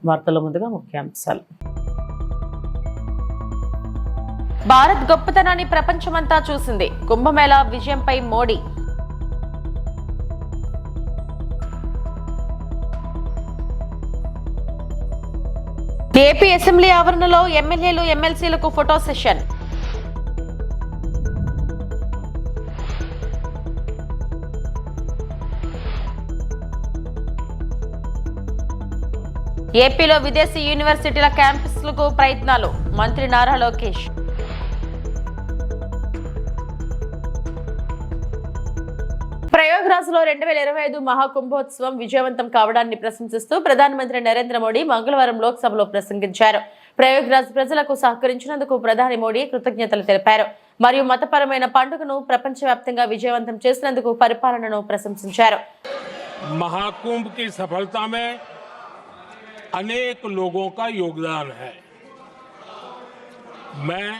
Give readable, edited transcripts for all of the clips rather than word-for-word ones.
వార్తల ముందుగా ముఖ్యాంశాలు. భారత్ గొప్పతనాన్ని ప్రపంచమంతా చూసింది. కుంభమేళా విజయంపై మోడీ. ఏపీ అసెంబ్లీ ఆవరణలో ఎమ్మెల్యేలు ఎమ్మెల్సీలకు ఫోటో సెషన్. ఏపీలో విదేశీ యూనివర్సిటీల క్యాంపస్లకు ప్రయత్నాలు. మంత్రి నారా లోకేష్. ప్రయాగ్రాజ్ లో 2025 మహాకుంభోత్సవం విజయవంతం కావడాన్ని ప్రశంసిస్తూ ప్రధానమంత్రి నరేంద్ర మోడీ మంగళవారం లోక్సభలో ప్రసంగించారు. ప్రయాగ్రాజ్ ప్రజలకు సహకరించినందుకు ప్రధాని మోడీ కృతజ్ఞతలు తెలిపారు. మరియు మతపరమైన పండుగను ప్రపంచవ్యాప్తంగా విజయవంతం చేసినందుకు పరిపాలనను ప్రశంసించారు. महाकुंभ की सफलता में अनेक लोगों का योगदान है। मैं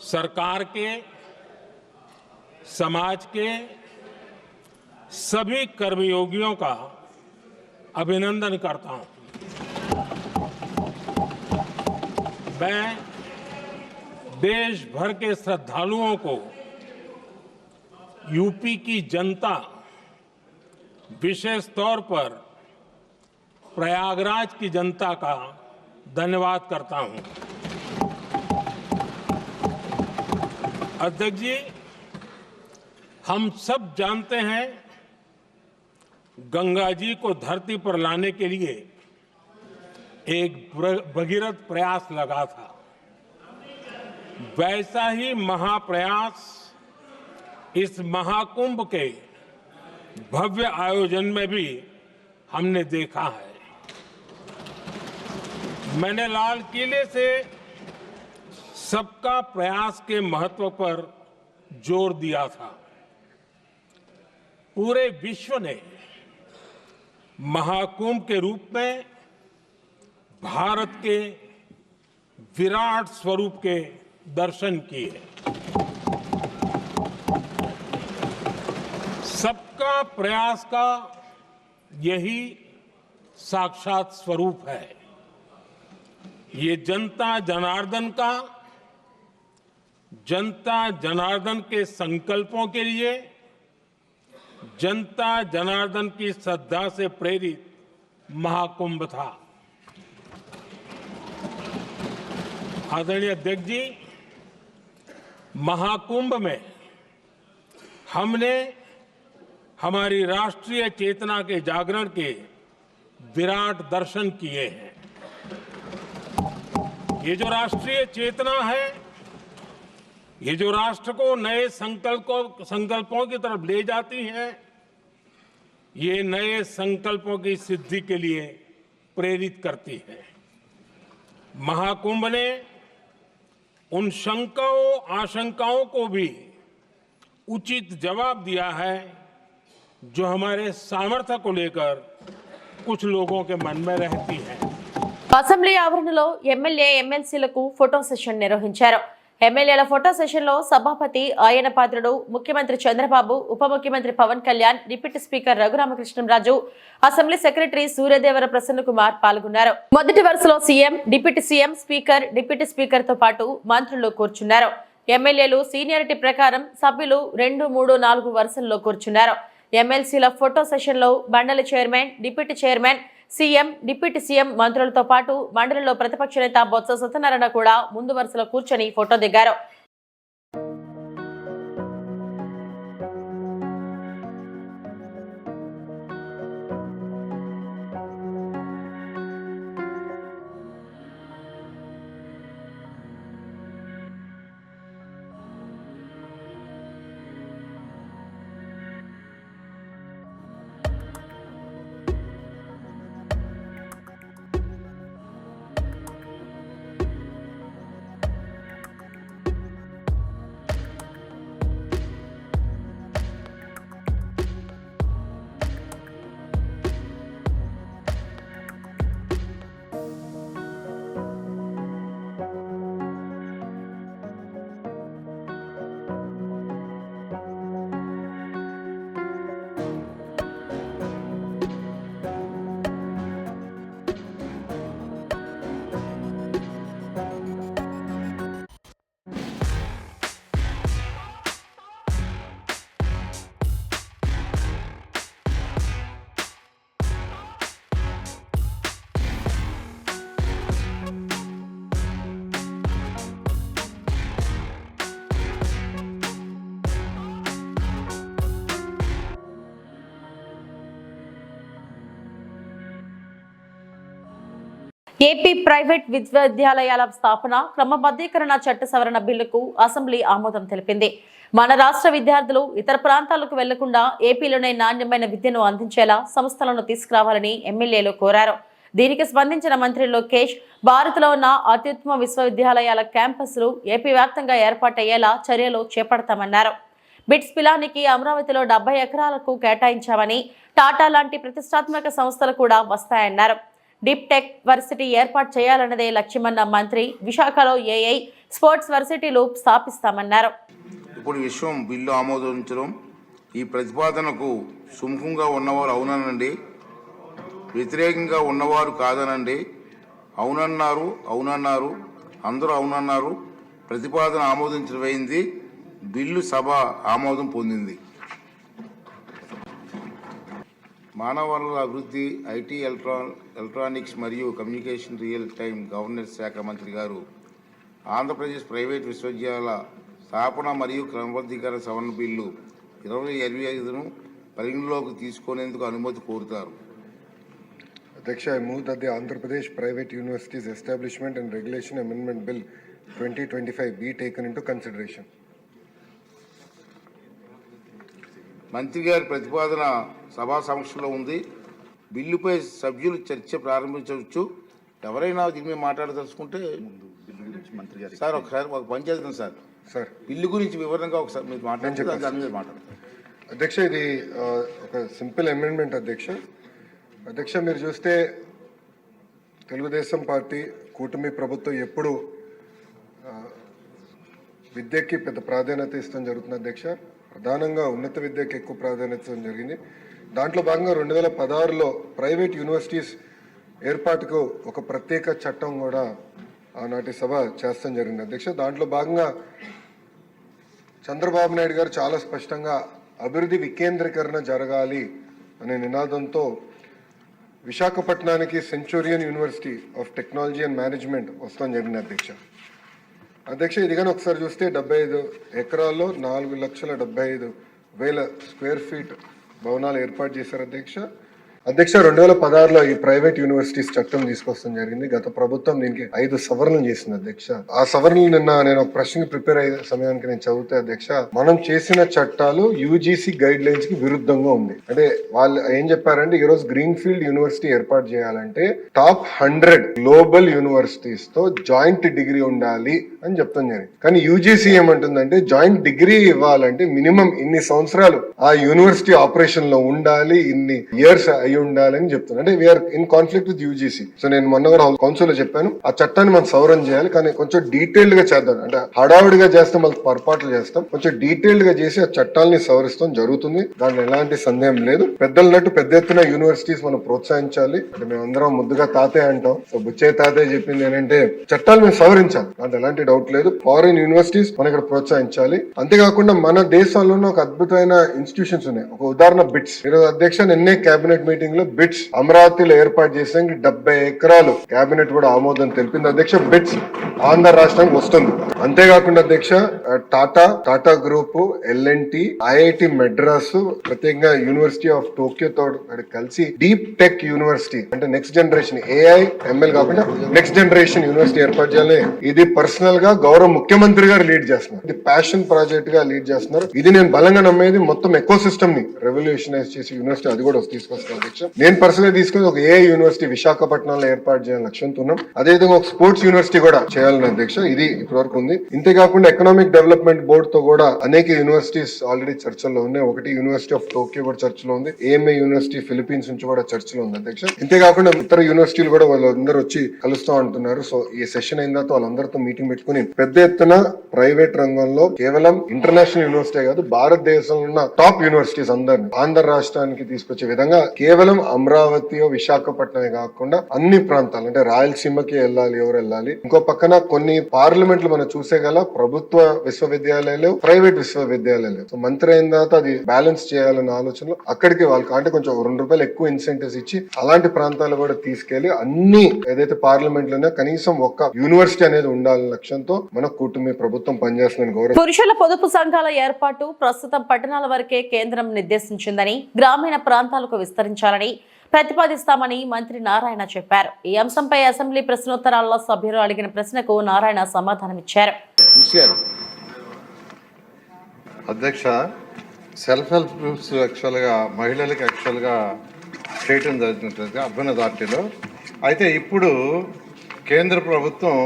सरकार के, समाज के सभी कर्मयोगियों का अभिनंदन करता हूं। मैं देश भर के श्रद्धालुओं को, यूपी की जनता, विशेष तौर पर प्रयागराज की जनता का धन्यवाद करता हूं। अध्यक्ष जी, हम सब जानते हैं गंगा जी को धरती पर लाने के लिए एक भगीरथ प्रयास लगा था। वैसा ही महाप्रयास इस महाकुंभ के भव्य आयोजन में भी हमने देखा है। मैंने लाल किले से सबका प्रयास के महत्व पर जोर दिया था। पूरे विश्व ने महाकुंभ के रूप में भारत के विराट स्वरूप के दर्शन किए। सबका प्रयास का यही साक्षात स्वरूप है। ये जनता जनार्दन के संकल्पों के लिए, जनता जनार्दन की श्रद्धा से प्रेरित महाकुंभ था। आदरणीय अध्यक्ष जी, महाकुंभ में हमने हमारी राष्ट्रीय चेतना के जागरण के विराट दर्शन किए हैं। ये जो राष्ट्रीय चेतना है, ये जो राष्ट्र को नए संकल्पों की तरफ ले जाती है, ये नए संकल्पों की सिद्धि के लिए प्रेरित करती है। महाकुंभ ने उन शंकाओं आशंकाओं को भी उचित जवाब दिया है जो हमारे सामर्थ्य को लेकर कुछ लोगों के मन में रहती है। అసెంబ్లీ ఆవరణలో ఎమ్మెల్యే ఎమ్మెల్సీలకు ఫోటో సెషన్ నిర్వహించారు. ఎమ్మెల్యేల ఫోటో సెషన్ లో సభాపతి ఆయన పాత్రుడు, ముఖ్యమంత్రి చంద్రబాబు, ఉప ముఖ్యమంత్రి Pawan Kalyan, deputy speaker Raghuramakrishnamraju, assembly secretary Suryadevara Prasanna Kumar పాల్గొన్నారు. మొదటి వరుసలో CM, deputy CM, speaker, deputy speaker తో పాటు మంత్రులు కూర్చున్నారు. ఎమ్మెల్యేలు సీనియారిటీ ప్రకారం సభ్యులు 2, 3, 4 వరుసల్లో కూర్చున్నారు. ఎమ్మెల్సీల ఫోటో సెషన్ లో మండలి chairman, deputy chairman, CM, deputy CM, మంత్రులతో పాటు మండలిలో ప్రతిపక్ష నేత బొత్స సత్యనారాయణ కూడా ముందు వరుసలో కూర్చొని ఫోటో దిగారు. ఏపీ ప్రైవేట్ విశ్వవిద్యాలయాల స్థాపన క్రమబద్ధీకరణ చట్ట సవరణ బిల్లుకు అసెంబ్లీ ఆమోదం తెలిపింది. మన రాష్ట్ర విద్యార్థులు ఇతర ప్రాంతాలకు వెళ్లకుండా ఏపీలోనే నాణ్యమైన విద్యను అందించేలా సంస్థలను తీసుకురావాలని ఎమ్మెల్యేలు కోరారు. దీనికి స్పందించిన మంత్రి లోకేష్ భారత్లో ఉన్న అత్యుత్తమ విశ్వవిద్యాలయాల క్యాంపస్లు ఏపీ వ్యాప్తంగా ఏర్పాటయ్యేలా చర్యలు చేపడతామన్నారు. బిట్స్ పిలానికి అమరావతిలో 70 ఎకరాలకు కేటాయించామని, టాటా లాంటి ప్రతిష్టాత్మక సంస్థలు కూడా వస్తాయన్నారు. డీప్ టెక్ వర్సిటీ ఏర్పాటు చేయాలన్నదే లక్ష్యమన్న మంత్రి విశాఖలో ఏఐ స్పోర్ట్స్ వర్సిటీలు స్థాపిస్తామన్నారు. ఇప్పుడు విషయం బిల్లు ఆమోదించడం, ఈ ప్రతిపాదనకు సుముఖంగా ఉన్నవారు అవుననండి, వ్యతిరేకంగా ఉన్నవారు కాదనండి. అవునన్నారు, అందరూ అవునన్నారు. ప్రతిపాదన ఆమోదించడమైంది. బిల్లు సభ ఆమోదం పొందింది. మానవ వనరుల అభివృద్ధి, ఐటీ, ఎలక్ట్రానిక్స్ మరియు కమ్యూనికేషన్ రియల్ టైమ్ గవర్నెన్స్ శాఖ మంత్రి గారు ఆంధ్రప్రదేశ్ ప్రైవేట్ విశ్వవిద్యాలయాల స్థాపన మరియు క్రమబద్ధీకరణ సవరణ బిల్లు 2025ను పరిగణలోకి తీసుకునేందుకు అనుమతి కోరుతారు. అధ్యక్ష, I move that the Andhra Pradesh Private Universities Establishment and Regulation Amendment Bill 2025 be taken into consideration. మంత్రి గారి ప్రతిపాదన సభా సమక్షంలో ఉంది. బిల్లుపై సభ్యులు చర్చ ప్రారంభించవచ్చు. ఎవరైనా దీని మీద మాట్లాడదలుచుకుంటే సార్ ఒకసారి ఒక పని చేద్దాం సార్. బిల్లు గురించి వివరంగా ఒకసారి మీరు మాట్లాడారు. అధ్యక్ష, ఇది ఒక సింపుల్ అమెండ్మెంట్ అధ్యక్ష. మీరు చూస్తే తెలుగుదేశం పార్టీ కూటమి ప్రభుత్వం ఎప్పుడు విద్యకి పెద్ద ప్రాధాన్యత ఇస్తాం జరుగుతుంది అధ్యక్ష. ప్రధానంగా ఉన్నత విద్యకి ఎక్కువ ప్రాధాన్యత ఇవ్వడం జరిగింది. దాంట్లో భాగంగా 2016లో ప్రైవేట్ యూనివర్సిటీస్ ఏర్పాటుకు ఒక ప్రత్యేక చట్టం కూడా ఆనాటి సభ చేస్తాం జరిగింది అధ్యక్ష. దాంట్లో భాగంగా చంద్రబాబు నాయుడు గారు చాలా స్పష్టంగా అభివృద్ధి వికేంద్రీకరణ జరగాలి అనే నినాదంతో విశాఖపట్నానికి Centurion university of technology and management వస్తాం జరిగింది అధ్యక్ష. ఇది కానీ ఒకసారి చూస్తే 75 ఎకరాల్లో 4,75,000 స్క్వేర్ ఫీట్ భవనాలు ఏర్పాటు చేశారు అధ్యక్ష. 2016లో ఈ ప్రైవేట్ యూనివర్సిటీస్ చట్టం తీసుకొస్తాం జరిగింది. గత ప్రభుత్వం దీనికి 5 సవరణలు చేసింది అధ్యక్ష. ఆ సవరణలు నిన్న నేను ఒక ప్రశ్నకి ప్రిపేర్ అయ్యే సమయానికి నేను చదివితే అధ్యక్ష, మనం చేసిన చట్టాలు యూజీసీ గైడ్ లైన్స్ కి విరుద్ధంగా ఉంది. అంటే వాళ్ళు ఏం చెప్పారంటే, ఈ రోజు గ్రీన్ ఫీల్డ్ యూనివర్సిటీ ఏర్పాటు చేయాలంటే టాప్ 100 గ్లోబల్ యూనివర్సిటీస్ తో జాయింట్ డిగ్రీ ఉండాలి అని చెప్తాం జరిగింది. కానీ యూజీసీ ఏమంటుందంటే, జాయింట్ డిగ్రీ ఇవ్వాలంటే మినిమం ఇన్ని సంవత్సరాలు ఆ యూనివర్సిటీ ఆపరేషన్ లో ఉండాలి, ఇన్ని ఇయర్స్ అయి ఉండాలని చెప్తున్నారు. అంటే we're in conflict with UGC. So నేను మొన్న కూడా కౌన్సిల్ లో చెప్పాను, ఆ చట్టాన్ని మనం సవరణ చేయాలి, కానీ కొంచెం డీటెయిల్డ్ గా చేద్దాం. అంటే హడావుడిగా చేస్తాం, మళ్ళీ పొరపాట్లు చేస్తాం. కొంచెం డీటెయిల్డ్ గా చేసి ఆ చట్టాలని సవరిస్తాం జరుగుతుంది. దాంట్లో ఎలాంటి సందేహం లేదు. పెద్దలన్నట్టు పెద్ద ఎత్తున యూనివర్సిటీస్ మనం ప్రోత్సహించాలి. అంటే మేమందరం ముద్దుగా తాతయ్య అంటాం. సో బుచ్చయ్య తాతయ్య చెప్పింది ఏంటంటే, చట్టాలు మేము సవరించాలి, దాంట్లో ఎలాంటి డౌట్ లేదు. ఫారిన్ యూనివర్సిటీస్ మనం ఇక్కడ ప్రోత్సహించాలి. అంతేకాకుండా మన దేశంలోనే ఒక అద్భుతమైన ఇన్స్టిట్యూషన్స్ ఉన్నాయి. ఒక ఉదాహరణ బిట్స్. ఈరోజు అధ్యక్ష నిన్నే కేబినెట్ మీటింగ్ లో బిట్స్ అమరావతిలో ఏర్పాటు చేసానికి 70 ఎకరాలు కేబినెట్ కూడా ఆమోదం తెలిపింది అధ్యక్ష. బిట్స్ ఆంధ్ర రాష్ట్రానికి వస్తుంది. అంతేకాకుండా అధ్యక్ష, Tata group, LNT, IIT Madras, ప్రత్యేకంగా యూనివర్సిటీ ఆఫ్ టోక్యో తో కలిసి డీప్ టెక్ యూనివర్సిటీ, అంటే నెక్స్ట్ జనరేషన్ ఏఐ ఎంఎల్ కాకుండా నెక్స్ట్ జనరేషన్ యూనివర్సిటీ ఏర్పాటు చేయాలి. ఇది పర్సనల్ గా గౌరవ ముఖ్యమంత్రి గారు లీడ్ చేస్తున్నారు. ఇది ప్యాషన్ ప్రాజెక్ట్ గా లీడ్ చేస్తున్నారు. ఇది నేను బలంగా నమ్మేది. మొత్తం ఎకో సిస్టమ్ ని రెవల్యూషనైజ్ చేసి యూనివర్సిటీ అది కూడా తీసుకొస్తాను అధ్యక్ష. నేను పర్సనల్ తీసుకుని ఒక ఏఐ యూనివర్సిటీ విశాఖపట్నంలో ఏర్పాటు చేయాలని లక్ష్యంతో ఉన్నాం. అదేవిధంగా ఒక స్పోర్ట్స్ యూనివర్సిటీ కూడా చేయాలని అధ్యక్ష. ఇది ఇప్పటివరకు ఉంది. ఇంతేకాకుండా ఎకనామిక్ డెవలప్మెంట్ బోర్డు తో కూడా అనేక యూనివర్సిటీస్ ఆల్రెడీ చర్చల్లో ఉన్నాయి. ఒకటి యూనివర్సిటీ ఆఫ్ టోక్యో కూడా చర్చలో ఉంది. ఏఎంఏ యూనివర్సిటీ ఫిలిపీన్స్ నుంచి కూడా చర్చలో ఉంది అధ్యక్ష. ఇంతేకాకుండా ఇతర యూనివర్సిటీలు కూడా వాళ్ళందరూ వచ్చి కలుస్తా అంటున్నారు. సో ఈ సెషన్ అయిన తర్వాత వాళ్ళందరితో మీటింగ్ పెట్టుకుని పెద్ద ఎత్తున ప్రైవేట్ రంగంలో కేవలం ఇంటర్నేషనల్ యూనివర్సిటీ కాదు, భారతదేశంలో ఉన్న టాప్ యూనివర్సిటీస్ అందరినీ ఆంధ్ర రాష్ట్రానికి తీసుకొచ్చే విధంగా కేవలం అమరావతి విశాఖపట్నమే కాకుండా అన్ని ప్రాంతాలు, అంటే రాయలసీమకి వెళ్ళాలి, ఎవరు వెళ్ళాలి. ఇంకో పక్కన కొన్ని పార్లమెంట్లు మనం చూసేగల ప్రభుత్వ విశ్వవిద్యాలయాలు, ప్రైవేట్ విశ్వవిద్యాలయాలు. సో మంత్రి అయిన తర్వాత అది బ్యాలెన్స్ చేయాలన్న ఆలోచనలో అక్కడికి వాళ్ళకి అంటే కొంచెం ₹2 ఎక్కువ ఇన్సెంటివ్స్ ఇచ్చి అలాంటి ప్రాంతాలు కూడా తీసుకెళ్లి అన్ని ఏదైతే పార్లమెంట్ లోనే కనీసం ఒక్క యూనివర్సిటీ అనేది ఉండాలనే లక్ష్యంతో మన కూటమి ప్రభుత్వం పనిచేస్తుందని గౌరవ. పురుషుల పొదుపు సంఘాల ఏర్పాటు ప్రస్తుతం పట్టణాల వరకే కేంద్రం నిర్దేశించిందని, గ్రామీణ ప్రాంతాలకు విస్తరించాలని ప్రతిపాదిస్తామని మంత్రి నారాయణ చెప్పారు. ఈ అంశంపై అసెంబ్లీ ప్రశ్నోత్తరాల్లో సభ్యులు అడిగిన ప్రశ్నకు నారాయణ సమాధానమిచ్చారు. అధ్యక్ష, సెల్ఫ్ హెల్ప్ గ్రూప్స్ యాక్చువల్గా మహిళలకు యాక్చువల్గా చేయటం జరుగుతుంది అర్బన్ అథారిటీలో. అయితే ఇప్పుడు కేంద్ర ప్రభుత్వం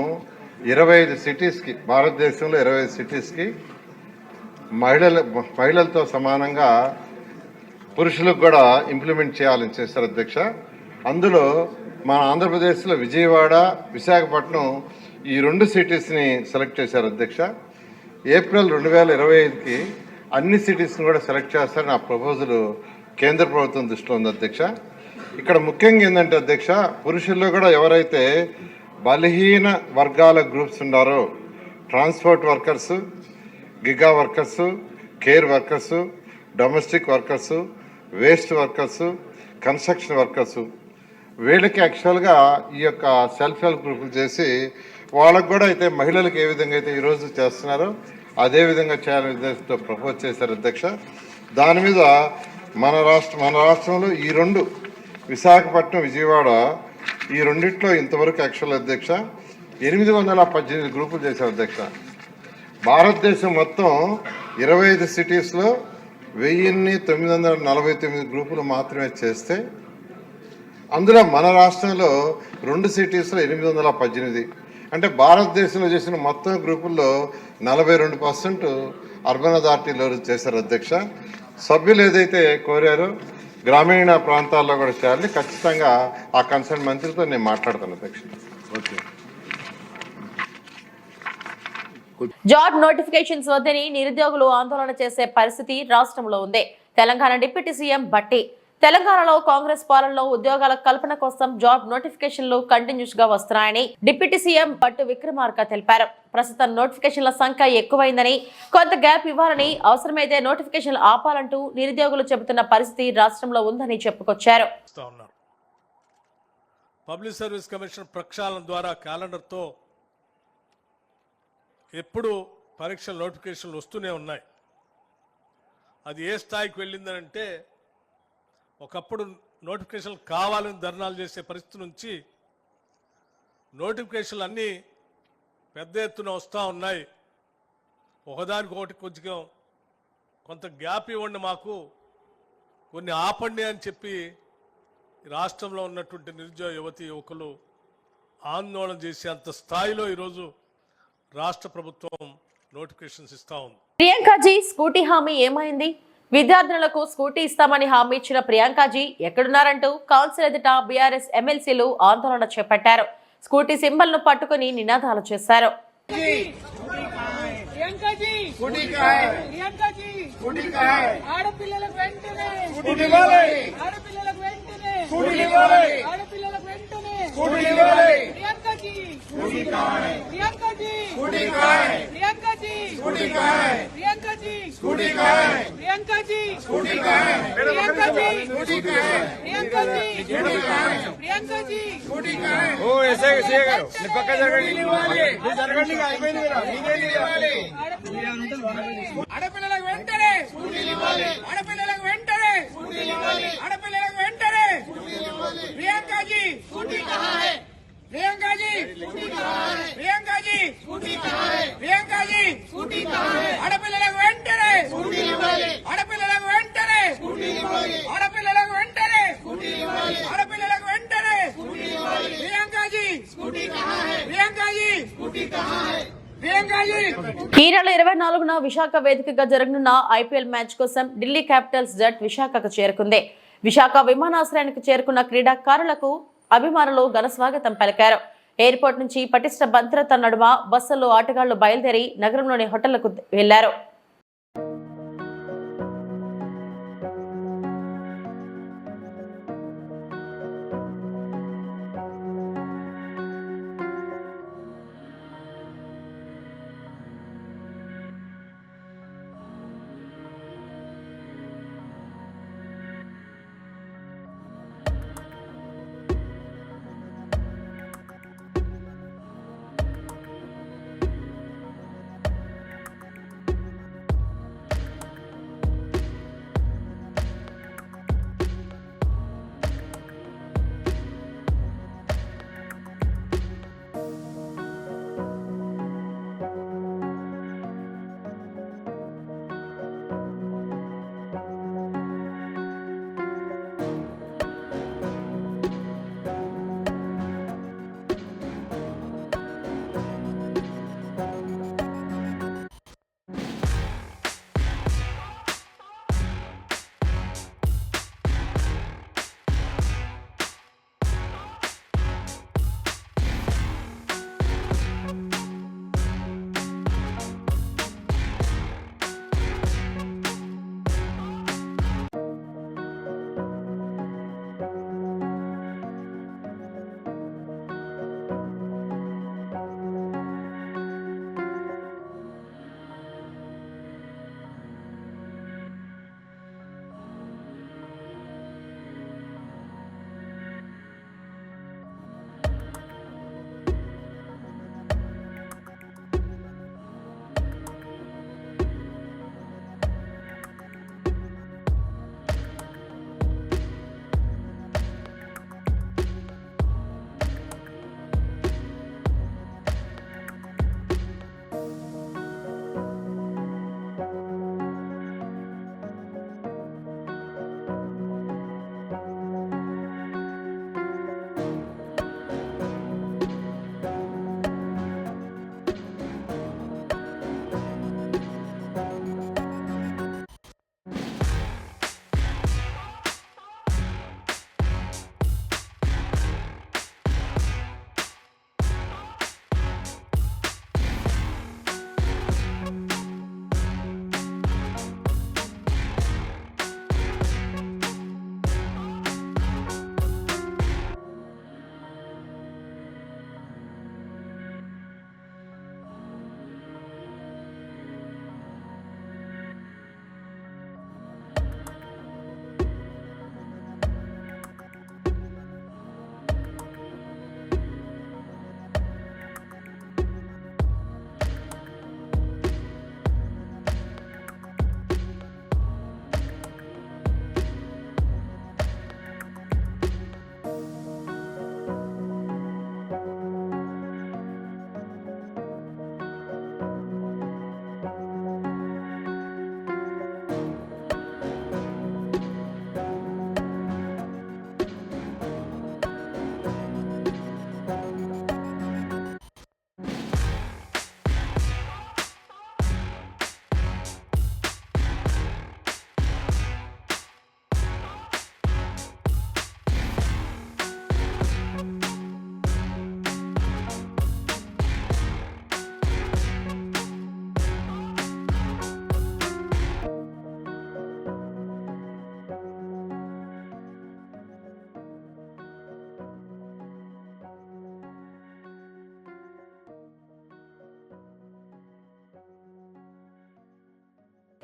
25 సిటీస్కి, భారతదేశంలో 25 సిటీస్కి మహిళలతో సమానంగా పురుషులకు కూడా ఇంప్లిమెంట్ చేయాలని చేస్తారు అధ్యక్ష. అందులో మన ఆంధ్రప్రదేశ్లో విజయవాడ, విశాఖపట్నం ఈ 2 సిటీస్ని సెలెక్ట్ చేశారు అధ్యక్ష. ఏప్రిల్ 2025కి అన్ని సిటీస్ని కూడా సెలెక్ట్ చేస్తారని నా ప్రపోజల్ కేంద్ర ప్రభుత్వం దృష్టిలో ఉంది అధ్యక్ష. ఇక్కడ ముఖ్యంగా ఏంటంటే అధ్యక్ష, పురుషుల్లో కూడా ఎవరైతే బలహీన వర్గాల గ్రూప్స్ ఉన్నారో, transport workers, giga workers, care workers, domestic workers, waste workers, construction workers, వీళ్ళకి యాక్చువల్గా ఈ యొక్క సెల్ఫ్ హెల్ప్ గ్రూపులు చేసి వాళ్ళకు కూడా అయితే మహిళలకు ఏ విధంగా అయితే ఈరోజు చేస్తున్నారో అదే విధంగా చేయాలనే ఉద్దేశంతో ప్రపోజ్ చేశారు అధ్యక్ష. దాని మీద మన రాష్ట్రంలో ఈ 2 విశాఖపట్నం, విజయవాడ ఈ రెండిట్లో ఇంతవరకు యాక్చువల్ అధ్యక్ష 818 గ్రూపులు చేశారు అధ్యక్ష. భారతదేశం మొత్తం 25 సిటీస్లో 1949 గ్రూపులు మాత్రమే చేస్తే అందులో మన రాష్ట్రంలో 2 సిటీస్లో 818. అంటే భారతదేశంలో చేసిన మొత్తం గ్రూపుల్లో 42% అర్బన్ అథారిటీలో చేశారు అధ్యక్ష. సభ్యులు ఏదైతే కోరారో గ్రామీణ ప్రాంతాల్లో కూడా చేయాలి. ఖచ్చితంగా ఆ కన్సర్న్ మంత్రితో నేను మాట్లాడతాను అధ్యక్ష. ఓకే. జాబ్ నోటిఫికేషన్స్ వద్దని నిరుద్యోగులు ఆందోళన చేసే పరిస్థితి రాష్ట్రంలో ఉంది. తెలంగాణ డిప్యూటీ సీఎం భట్టి తెలంగాణలో కాంగ్రెస్ పాలనలో ఉద్యోగాల కల్పన కోసం జాబ్ నోటిఫికేషన్లు కంటిన్యూస్ గా వస్తున్నాయని డిప్యూటీ సీఎం భట్టు విక్రమార్క తెలిపారు. ప్రస్తుతం నోటిఫికేషన్ల సంఖ్య ఎక్కువైందని, కొంత గ్యాప్ ఇవ్వాలని, అవసరమైతే నోటిఫికేషన్లు ఆపాలంటూ నిరుద్యోగులు చెబుతున్న పరిస్థితి రాష్ట్రంలో ఉందని చెప్పుకొచ్చారు. పబ్లిక్ సర్వీస్ కమిషన్ ప్రక్షాళన ద్వారా క్యాలెండర్తో ఎప్పుడు పరీక్షల నోటిఫికేషన్లు వస్తూనే ఉన్నాయి. అది ఏ స్థాయికి వెళ్ళిందనంటే, ఒకప్పుడు నోటిఫికేషన్లు కావాలని ధర్నాలు చేసే పరిస్థితి నుంచి నోటిఫికేషన్లు అన్నీ పెద్ద ఎత్తున వస్తూ ఉన్నాయి. ఒకదానికొకటి కొంత గ్యాప్ ఇవ్వండి, మాకు కొన్ని ఆపండి అని చెప్పి రాష్ట్రంలో ఉన్నటువంటి నిరుద్యోగ యువతి యువకులు ఆందోళన చేసే అంత స్థాయిలో ఈరోజు రాష్ట్ర ప్రభుత్వం నోటిఫికేషన్స్ ఇస్తా ఉంది. ప్రియాంకాజీ స్కూటీ హామీ ఏమైంది? విద్యార్థులకు స్కూటీ ఇస్తామని హామీ ఇచ్చిన ప్రియాంకాజీ ఎక్కడున్నారంటూ కౌన్సిల్ ఎదుట బీఆర్ఎస్ ఎమ్మెల్సీలు ఆందోళన చేపట్టారు. స్కూటీ సింబల్ ను పట్టుకుని నినాదాలు చేశారు. ఆడపిల్లలకు వెంటనే ఆడపిల్లలకు వెంటనే ఆడపిల్లలకు వెంటనే ప్రియాంకాజీ ప్రియాంకాజీ ప్రియాంకాజీ ప్రియాంకాజీ ఆడపిల్లలకు వెంటనే ఆడపిల్లలకు వెంటనే ఆడపిల్లలకు వెంటనే ఆడపిల్లలకు వెంటనే ప్రియాంకాజీ ప్రియాంకాజీ ఈ నెల 24న విశాఖ వేదికగా జరగనున్న ఐపీఎల్ మ్యాచ్ కోసం ఢిల్లీ క్యాపిటల్స్ జట్ విశాఖకు చేరుకుంది. విశాఖ విమానాశ్రయానికి చేరుకున్న క్రీడాకారులకు అభిమానులు ఘన స్వాగతం పలికారు. ఎయిర్పోర్ట్ నుంచి పటిష్ట భద్రత నడుమ బస్సుల్లో ఆటగాళ్లు బయలుదేరి నగరంలోని హోటళ్లకు వెళ్లారు.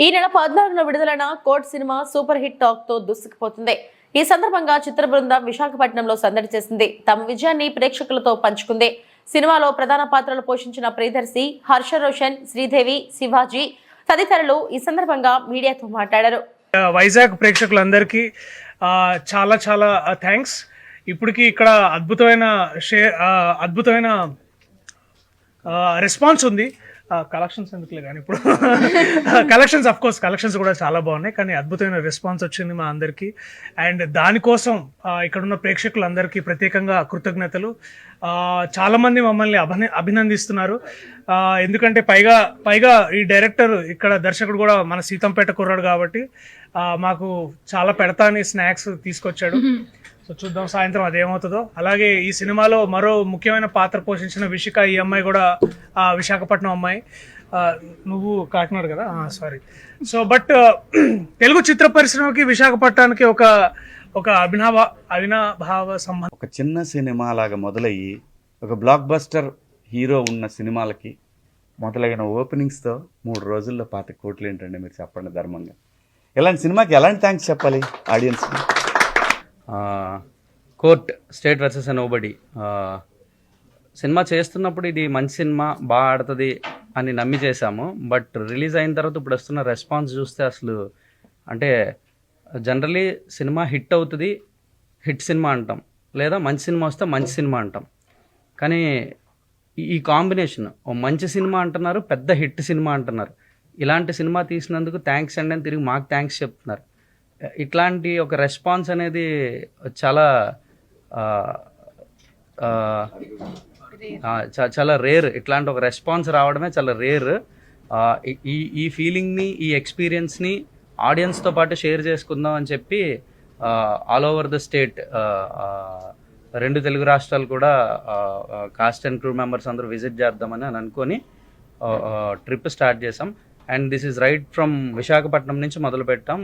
ఈ నెల 14న విడుదలైన court cinema super hit talk తో దూసుకుపోతుంది. ఈ సందర్భంగా చిత్ర బృందం విశాఖపట్నంలో సందడి చేసింది. తమ విజయాన్ని ప్రేక్షకులతో పంచుకుంది. సినిమాలో ప్రధాన పాత్రలు పోషించిన ప్రియదర్శి, హర్ష రోషన్, శ్రీదేవి, శివాజీ తదితరులు ఈ సందర్భంగా మీడియాతో మాట్లాడారు. వైజాగ్ ప్రేక్షకులందరికీ చాలా చాలా థ్యాంక్స్. ఇప్పటికి ఇక్కడ అద్భుతమైన రెస్పాన్స్ ఉంది. కలెక్షన్స్ ఎందుకులే కానీ ఇప్పుడు కలెక్షన్స్ కూడా చాలా బాగున్నాయి, కానీ అద్భుతమైన రెస్పాన్స్ వచ్చింది మా అందరికీ. అండ్ దానికోసం ఇక్కడున్న ప్రేక్షకులందరికీ ప్రత్యేకంగా కృతజ్ఞతలు. చాలామంది మమ్మల్ని అభినందిస్తున్నారు. ఎందుకంటే పైగా ఈ డైరెక్టర్ ఇక్కడ దర్శకుడు కూడా మన సీతంపేట కుర్రాడు కాబట్టి మాకు చాలా పెడతా అని స్నాక్స్ తీసుకొచ్చాడు. సో చూద్దాం సాయంత్రం అదేమవుతుందో. అలాగే ఈ సినిమాలో మరో ముఖ్యమైన పాత్ర పోషించిన విషిక, ఈ అమ్మాయి కూడా విశాఖపట్నం అమ్మాయి. నువ్వు కాకినాడ కదా, సారీ. సో బట్ తెలుగు చిత్ర పరిశ్రమకి విశాఖపట్నానికి ఒక అవినాభావ సంబంధం. ఒక చిన్న సినిమా లాగా మొదలయ్యి ఒక బ్లాక్ బస్టర్ హీరో ఉన్న సినిమాలకి మొదలైన ఓపెనింగ్స్తో 3 రోజుల్లో 25 కోట్లు ఏంటండి మీరు చెప్పండి ధర్మంగా. ఇలాంటి సినిమాకి ఎలాంటి థ్యాంక్స్ చెప్పాలి ఆడియన్స్కి? Court state versus nobody cinema చేస్తున్నప్పుడు ఇది మంచి సినిమా, బాగా ఆడుతుంది అని నమ్మి చేశాము. బట్ రిలీజ్ అయిన తర్వాత ఇప్పుడు వస్తున్న రెస్పాన్స్ చూస్తే అసలు అంటే జనరలీ సినిమా హిట్ అవుతుంది, హిట్ సినిమా అంటాం, లేదా మంచి సినిమా వస్తే మంచి సినిమా అంటాం. కానీ ఈ కాంబినేషన్ ఓ మంచి సినిమా అంటున్నారు, పెద్ద హిట్ సినిమా అంటున్నారు. ఇలాంటి సినిమా తీసినందుకు థ్యాంక్స్ అండి అని తిరిగి మాకు థ్యాంక్స్ చెప్తున్నారు. ఇట్లాంటి ఒక రెస్పాన్స్ అనేది చాలా చాలా రేర్. ఇట్లాంటి ఒక రెస్పాన్స్ రావడమే చాలా రేర్. ఈ ఫీలింగ్ని, ఈ ఎక్స్పీరియన్స్ని ఆడియన్స్తో పాటు షేర్ చేసుకుందాం అని చెప్పి all over the state 2 Telugu రాష్ట్రాలు కూడా కాస్ట్ అండ్ క్రూ మెంబర్స్ అందరూ విజిట్ చేద్దామని అనుకొని ట్రిప్ స్టార్ట్ చేసాం. And this is right from Visakhapatnam నుంచి మొదలు పెట్టాం.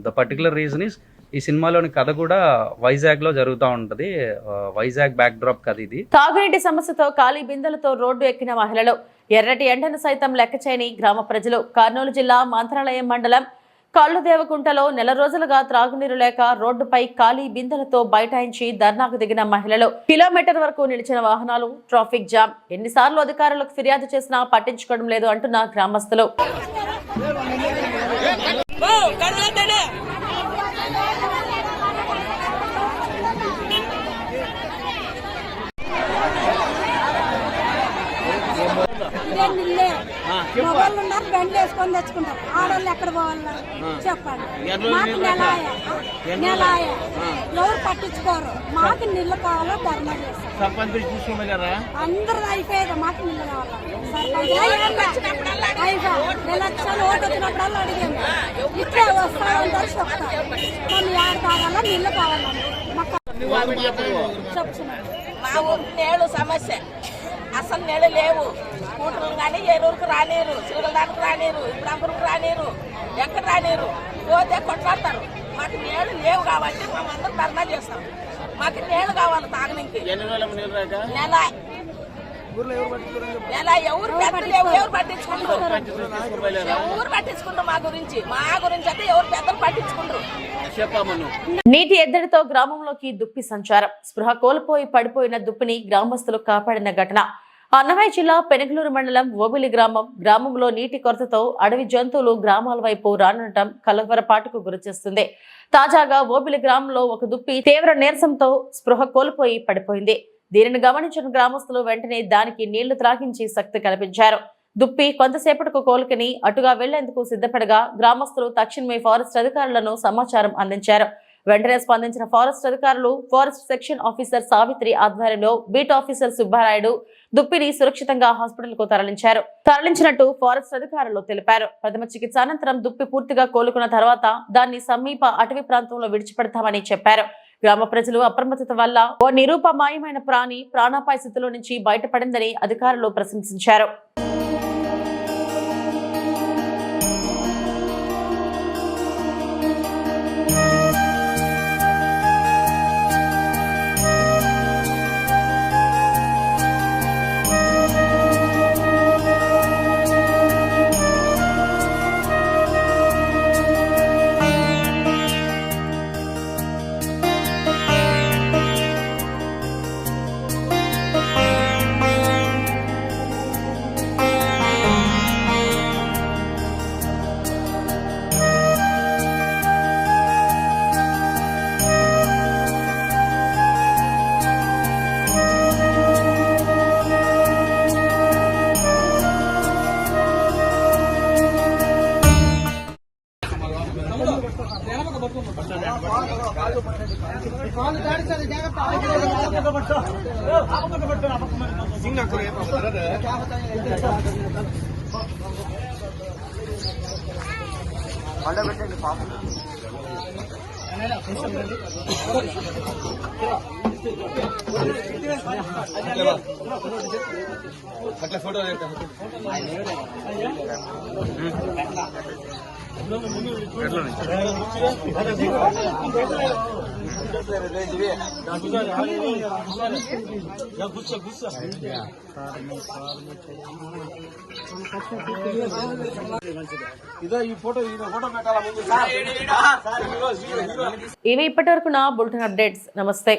ద పర్టికులర్ రీజన్ ఈస్ ఈ సినిమాలోని కథ కూడా వైజాగ్లో జరుగుతూ ఉంటుంది. వైజాగ్ బ్యాక్ డ్రాప్ కథ ఇది. తాగునీటి సమస్యతో ఖాళీ బిందెలతో రోడ్డు ఎక్కిన మహిళలు, ఎర్రటి ఎండను సైతం లెక్కచేయని గ్రామ ప్రజలు. కర్నూలు జిల్లా మంత్రాలయం మండలం కళ్ళుదేవకుంటలో నెల రోజులుగా త్రాగునీరు లేక రోడ్డుపై ఖాళీ బిందెలతో బైఠాయించి ధర్నాకు దిగిన మహిళలు. కిలోమీటర్ వరకు నిలిచిన వాహనాలు, ట్రాఫిక్ జామ్. ఎన్నిసార్లు అధికారులకు ఫిర్యాదు చేసినా పట్టించుకోవడం లేదు అంటున్న గ్రామస్తులు. మొబైల్ ఉన్నారు, బండి వేసుకొని తెచ్చుకుంటారు. ఆడవాళ్ళు ఎక్కడ పోవాలా చెప్పండి. మాకు నెలాయ ఎవరు పట్టించుకోరు. మాకు నీళ్ళు కావాలో ధర్నా చేస్తారు. అందరూ అయిపోయారు, మాకు నీళ్ళు కావాలా. ఎలక్షన్ ఓటు వచ్చినప్పుడల్లా అడిగాము, ఇట్లే వస్తామంటారు చెప్తారు. మనం ఏడు కావాలా, నీళ్ళు కావాలని చెప్తున్నాం. మా ఊరు నేడు సమస్య, అసలు నీళ్ళు లేవు. స్కూటర్లు కానీ ఏలూరుకు రాలేరు, చిరుగలదానికి రాలేరు, ఇప్పుడంబరుకు రాలేరు, ఎక్కడ రాలేరు. పోతే కొట్లాడతారు. మాకు నీళ్ళు లేవు కాబట్టి మేమందరం ధర్నా చేస్తాం. మాకు నీళ్ళు కావాలి తాగడానికి. నెల ఎవరు ఎవరు పట్టించుకుంటారు? ఎవరు పట్టించుకుంటారు మా గురించి అయితే ఎవరు పెద్దలు పట్టించుకుంటారు? నీటి ఎద్దడితో గ్రామంలోకి దుప్పి సంచారం. స్పృహ కోల్పోయి పడిపోయిన దుప్పిని గ్రామస్తులు కాపాడిన ఘటన అన్నమయ్య జిల్లా పెనుగలూరు మండలం ఓబిలి గ్రామంలో నీటి కొరతతో అడవి జంతువులు గ్రామాల వైపు రానుండటం కలవరపాటుకు గురిచేస్తుంది. తాజాగా ఓబిలి గ్రామంలో ఒక దుప్పి తీవ్ర నీరసంతో స్పృహ కోల్పోయి పడిపోయింది. దీనిని గమనించిన గ్రామస్తులు వెంటనే దానికి నీళ్లు త్రాగించి శక్తి కల్పించారు. దుప్పి కొంతసేపటికి కోలుకుని అటుగా వెళ్లేందుకు సిద్ధపడగా గ్రామస్తులు తక్షణమే ఫారెస్ట్ అధికారులను సమాచారం అందించారు. వెంటనే స్పందించిన ఫారెస్ట్ అధికారులు ఫారెస్ట్ సెక్షన్ ఆఫీసర్ సావిత్రి ఆధ్వర్యంలో బీట్ ఆఫీసర్ సుబ్బారాయుడు దుప్పిని సురక్షితంగా హాస్పిటల్ కు తరలించినట్టు ఫారెస్ట్ అధికారులు తెలిపారు. ప్రథమ చికిత్స అనంతరం దుప్పి పూర్తిగా కోలుకున్న తర్వాత దాన్ని సమీప అటవీ ప్రాంతంలో విడిచిపెడతామని చెప్పారు. గ్రామ ప్రజలు అప్రమత్తత వల్ల ఓ నిరూపమాయమైన ప్రాణి ప్రాణాపాయ స్థితిలో నుంచి బయటపడిందని అధికారులు ప్రశంసించారు. ఇవి ఇప్పటివరకు నా బులెటిన్ అప్డేట్స్. నమస్తే.